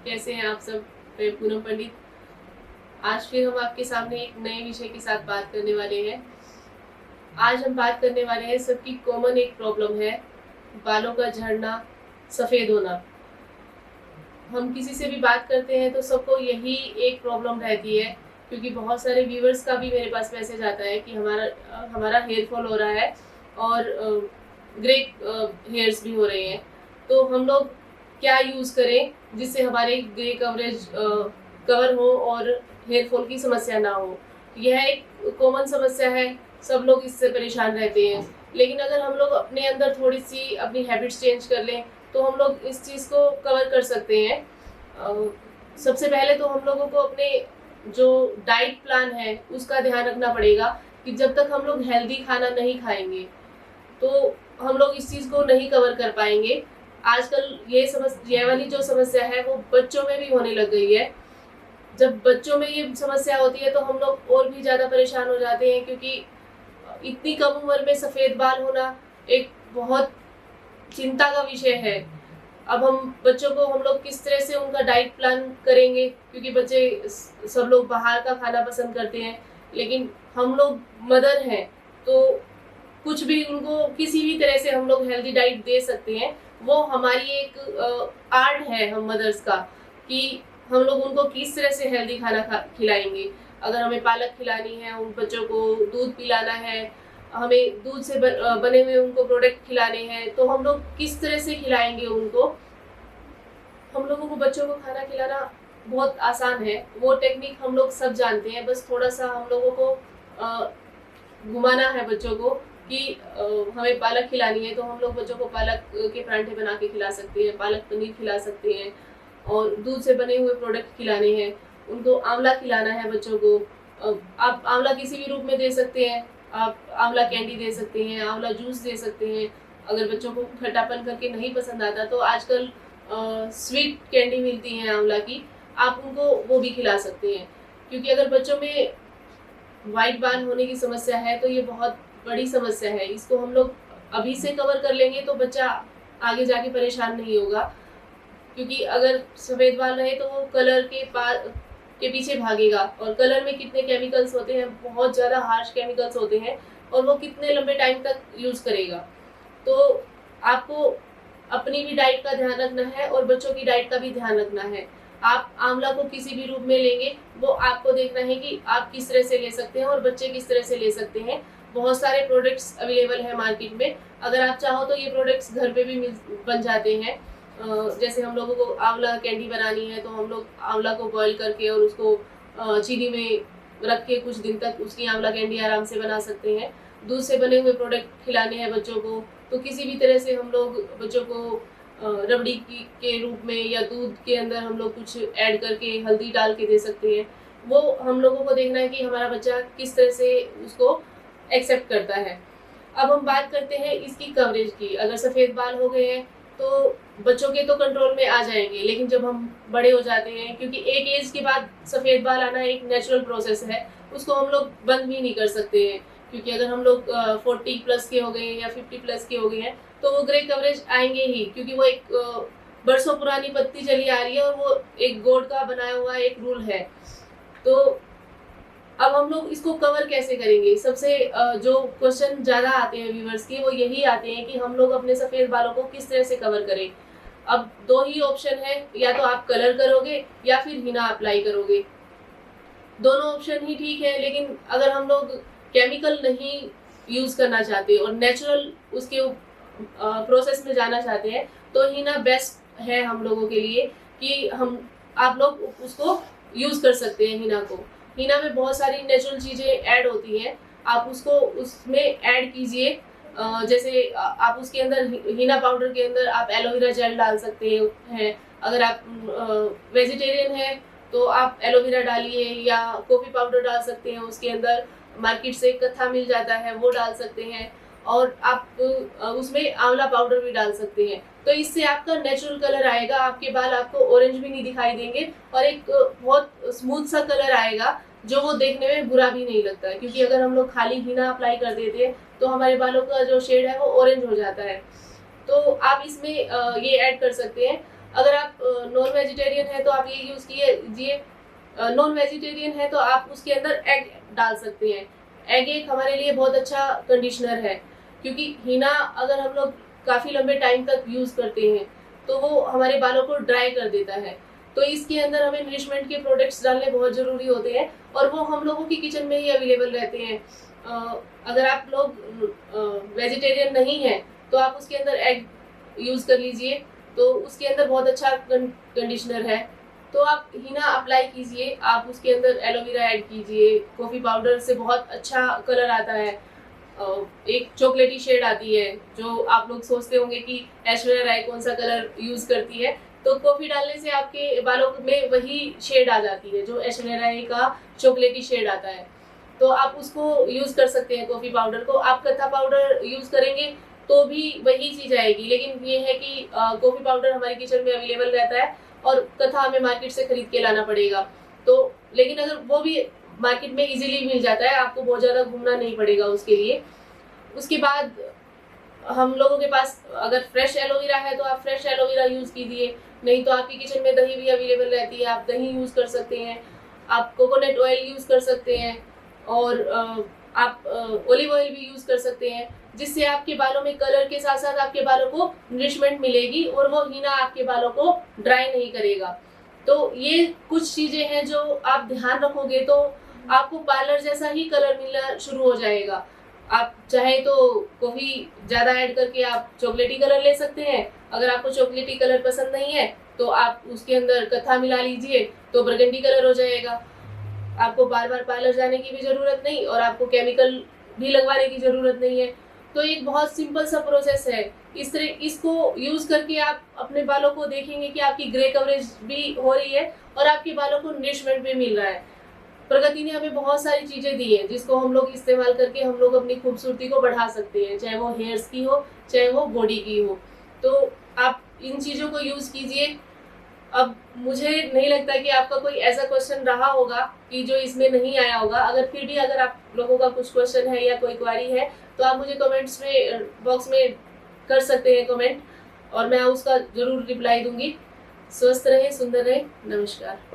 कैसे हैं आप सब? मैं पूनम पंडित। आज फिर हम आपके सामने एक नए विषय के साथ बात करने वाले हैं। आज हम बात करने वाले हैं, सबकी कॉमन एक प्रॉब्लम है, बालों का झड़ना, सफ़ेद होना। हम किसी से भी बात करते हैं तो सबको यही एक प्रॉब्लम रहती है, क्योंकि बहुत सारे व्यूअर्स का भी मेरे पास मैसेज आता है कि हमारा हेयर फॉल हो रहा है और ग्रे हेयर्स भी हो रहे हैं। तो हम लोग क्या यूज़ करें जिससे हमारे ग्रे कवरेज कवर हो और हेयर फॉल की समस्या ना हो। यह एक कॉमन समस्या है, सब लोग इससे परेशान रहते हैं। लेकिन अगर हम लोग अपने अंदर थोड़ी सी अपनी हैबिट्स चेंज कर लें तो हम लोग इस चीज़ को कवर कर सकते हैं। सबसे पहले तो हम लोगों को अपने जो डाइट प्लान है उसका ध्यान रखना पड़ेगा कि जब तक हम लोग हेल्दी खाना नहीं खाएंगे तो हम लोग इस चीज़ को नहीं कवर कर पाएंगे। आजकल ये वाली जो समस्या है वो बच्चों में भी होने लग गई है। जब बच्चों में ये समस्या होती है तो हम लोग और भी ज़्यादा परेशान हो जाते हैं, क्योंकि इतनी कम उम्र में सफ़ेद बाल होना एक बहुत चिंता का विषय है। अब हम बच्चों को हम लोग किस तरह से उनका डाइट प्लान करेंगे, क्योंकि बच्चे सब लोग बाहर का खाना पसंद करते हैं, लेकिन हम लोग मदर हैं तो कुछ भी उनको किसी भी तरह से हम लोग हेल्दी डाइट दे सकते हैं। वो हमारी एक आर्ट है हम मदर्स का, कि हम लोग उनको किस तरह से हेल्दी खाना खिलाएंगे। अगर हमें पालक खिलानी है, उन बच्चों को दूध पिलाना है, हमें दूध से बने हुए उनको प्रोडक्ट खिलाने हैं, तो हम लोग किस तरह से खिलाएंगे उनको। हम लोगों को बच्चों को खाना खिलाना बहुत आसान है, वो टेक्निक हम लोग सब जानते हैं। बस थोड़ा सा हम लोगों को घुमाना है बच्चों को कि हमें पालक खिलानी है तो हम लोग बच्चों को पालक के परांठे बना के खिला सकते हैं, पालक पनीर खिला सकते हैं, और दूध से बने हुए प्रोडक्ट खिलाने हैं। उनको आंवला खिलाना है बच्चों को। आप आंवला किसी भी रूप में दे सकते हैं, आप आंवला कैंडी दे सकते हैं, आंवला जूस दे सकते हैं। अगर बच्चों को खट्टापन करके नहीं पसंद आता तो आजकल स्वीट कैंडी मिलती है आंवला की, आप उनको वो भी खिला सकते हैं। क्योंकि अगर बच्चों में वाइट बाल होने की समस्या है तो ये बहुत बड़ी समस्या है। इसको हम लोग अभी से कवर कर लेंगे तो बच्चा आगे जाके परेशान नहीं होगा, क्योंकि अगर सफ़ेद बाल रहे तो वो कलर के पीछे भागेगा, और कलर में कितने केमिकल्स होते हैं, बहुत ज़्यादा हार्श केमिकल्स होते हैं, और वो कितने लंबे टाइम तक यूज़ करेगा। तो आपको अपनी भी डाइट का ध्यान रखना है और बच्चों की डाइट का भी ध्यान रखना है। आप आंवला को किसी भी रूप में लेंगे, वो आपको देखना है कि आप किस तरह से ले सकते हैं और बच्चे किस तरह से ले सकते हैं। बहुत सारे प्रोडक्ट्स अवेलेबल हैं मार्केट में, अगर आप चाहो तो ये प्रोडक्ट्स घर पे भी बन जाते हैं। जैसे हम लोगों को आंवला कैंडी बनानी है तो हम लोग आंवला को बॉईल करके और उसको चीनी में रख के कुछ दिन तक उसकी आंवला कैंडी आराम से बना सकते हैं। दूध से बने हुए प्रोडक्ट खिलाने हैं बच्चों को तो किसी भी तरह से हम लोग बच्चों को रबड़ी के रूप में या दूध के अंदर हम लोग कुछ ऐड करके हल्दी डाल के दे सकते हैं। वो हम लोगों को देखना है कि हमारा बच्चा किस तरह से उसको एक्सेप्ट करता है। अब हम बात करते हैं इसकी कवरेज की। अगर सफ़ेद बाल हो गए हैं तो बच्चों के तो कंट्रोल में आ जाएंगे, लेकिन जब हम बड़े हो जाते हैं, क्योंकि एक एज के बाद सफ़ेद बाल आना एक नेचुरल प्रोसेस है, उसको हम लोग बंद भी नहीं कर सकते हैं। क्योंकि अगर हम लोग 40 प्लस के हो गए हैं या 50 प्लस के हो गए हैं तो वो ग्रे कवरेज आएंगे ही, क्योंकि वो एक बरसों पुरानी पत्ती चली आ रही है और वो एक गॉड का बनाया हुआ एक रूल है। तो अब हम लोग इसको कवर कैसे करेंगे? सबसे जो क्वेश्चन ज़्यादा आते हैं व्यूवर्स के, वो यही आते हैं कि हम लोग अपने सफ़ेद बालों को किस तरह से कवर करें। अब दो ही ऑप्शन है, या तो आप कलर करोगे या फिर हिना अप्लाई करोगे। दोनों ऑप्शन ही ठीक है, लेकिन अगर हम लोग केमिकल नहीं यूज़ करना चाहते और नेचुरल उसके प्रोसेस में जाना चाहते हैं तो हिना बेस्ट है हम लोगों के लिए, कि आप लोग उसको यूज़ कर सकते हैं हिना को। हिना में बहुत सारी नेचुरल चीज़ें ऐड होती हैं, आप उसको उसमें ऐड कीजिए। जैसे आप उसके अंदर हिना पाउडर के अंदर आप एलोवेरा जेल डाल सकते हैं। अगर आप वेजिटेरियन हैं तो आप एलोवेरा डालिए, या कॉफ़ी पाउडर डाल सकते हैं उसके अंदर। मार्केट से कत्था मिल जाता है वो डाल सकते हैं, और आप उसमें आंवला पाउडर भी डाल सकते हैं। तो इससे आपका नेचुरल कलर आएगा, आपके बाल आपको ऑरेंज भी नहीं दिखाई देंगे, और एक बहुत स्मूथ सा कलर आएगा जो वो देखने में बुरा भी नहीं लगता है। क्योंकि अगर हम लोग खाली हिना अप्लाई कर देते हैं तो हमारे बालों का जो शेड है वो ऑरेंज हो जाता है। तो आप इसमें ये ऐड कर सकते हैं। अगर आप नॉन वेजिटेरियन है तो आप ये यूज़ कीजिए। नॉन वेजिटेरियन है तो आप उसके अंदर एग डाल सकते हैं। एग एक हमारे लिए बहुत अच्छा कंडीशनर है, क्योंकि हीना अगर हम लोग काफ़ी लंबे टाइम तक यूज़ करते हैं तो वो हमारे बालों को ड्राई कर देता है। तो इसके अंदर हमें नरिशमेंट के प्रोडक्ट्स डालने बहुत ज़रूरी होते हैं, और वो हम लोगों की किचन में ही अवेलेबल रहते हैं। अगर आप लोग वेजिटेरियन नहीं हैं तो आप उसके अंदर एग यूज़ कर लीजिए, तो उसके अंदर बहुत अच्छा कंडीशनर है। तो आप हीना अप्लाई कीजिए, आप उसके अंदर एलोवेरा ऐड कीजिए, कॉफ़ी पाउडर से बहुत अच्छा कलर आता है। एक चॉकलेटी शेड आती है, जो आप लोग सोचते होंगे कि ऐश्वर्या राय कौन सा कलर यूज़ करती है, तो कॉफ़ी डालने से आपके बालों में वही शेड आ जाती है जो ऐश्वर्या राय का चॉकलेटी शेड आता है। तो आप उसको यूज़ कर सकते हैं, कॉफ़ी पाउडर को। आप कत्था पाउडर यूज़ करेंगे तो भी वही चीज़ आएगी, लेकिन ये है कि कॉफ़ी पाउडर हमारे किचन में अवेलेबल रहता है और कत्था हमें मार्केट से खरीद के लाना पड़ेगा। तो लेकिन अगर वो भी मार्केट में इजीली मिल जाता है, आपको बहुत ज़्यादा घूमना नहीं पड़ेगा उसके लिए। उसके बाद हम लोगों के पास अगर फ्रेश एलोवेरा है तो आप फ्रेश एलोवेरा यूज़ कीजिए, नहीं तो आपकी किचन में दही भी अवेलेबल रहती है, आप दही यूज़ कर सकते हैं। आप कोकोनट ऑयल यूज़ कर सकते हैं, और आप ऑलिव ऑयल भी यूज़ कर सकते हैं, जिससे आपके बालों में कलर के साथ साथ आपके बालों को नरिशमेंट मिलेगी और वो हीना आपके बालों को ड्राई नहीं करेगा। तो ये कुछ चीज़ें हैं जो आप ध्यान रखोगे तो आपको पार्लर जैसा ही कलर मिलना शुरू हो जाएगा। आप चाहे तो कॉफ़ी ज़्यादा ऐड करके आप चॉकलेटी कलर ले सकते हैं। अगर आपको चॉकलेटी कलर पसंद नहीं है तो आप उसके अंदर कत्था मिला लीजिए, तो बरगंडी कलर हो जाएगा। आपको बार बार पार्लर जाने की भी ज़रूरत नहीं, और आपको केमिकल भी लगवाने की ज़रूरत नहीं है। तो एक बहुत सिंपल सा प्रोसेस है। इसको यूज़ करके आप अपने बालों को देखेंगे कि आपकी ग्रे कवरेज भी हो रही है और आपके बालों को नरिशमेंट भी मिल रहा है। प्रगति ने हमें बहुत सारी चीज़ें दी हैं, जिसको हम लोग इस्तेमाल करके हम लोग अपनी खूबसूरती को बढ़ा सकते हैं, चाहे वो हेयर्स की हो, चाहे वो बॉडी की हो। तो आप इन चीज़ों को यूज़ कीजिए। अब मुझे नहीं लगता कि आपका कोई ऐसा क्वेश्चन रहा होगा कि जो इसमें नहीं आया होगा। अगर फिर भी अगर आप लोगों का कुछ क्वेश्चन है या कोई क्वारी है तो आप मुझे कमेंट्स में बॉक्स में कर सकते हैं कमेंट, और मैं उसका ज़रूर रिप्लाई दूंगी। स्वस्थ रहें, सुंदर रहें। नमस्कार।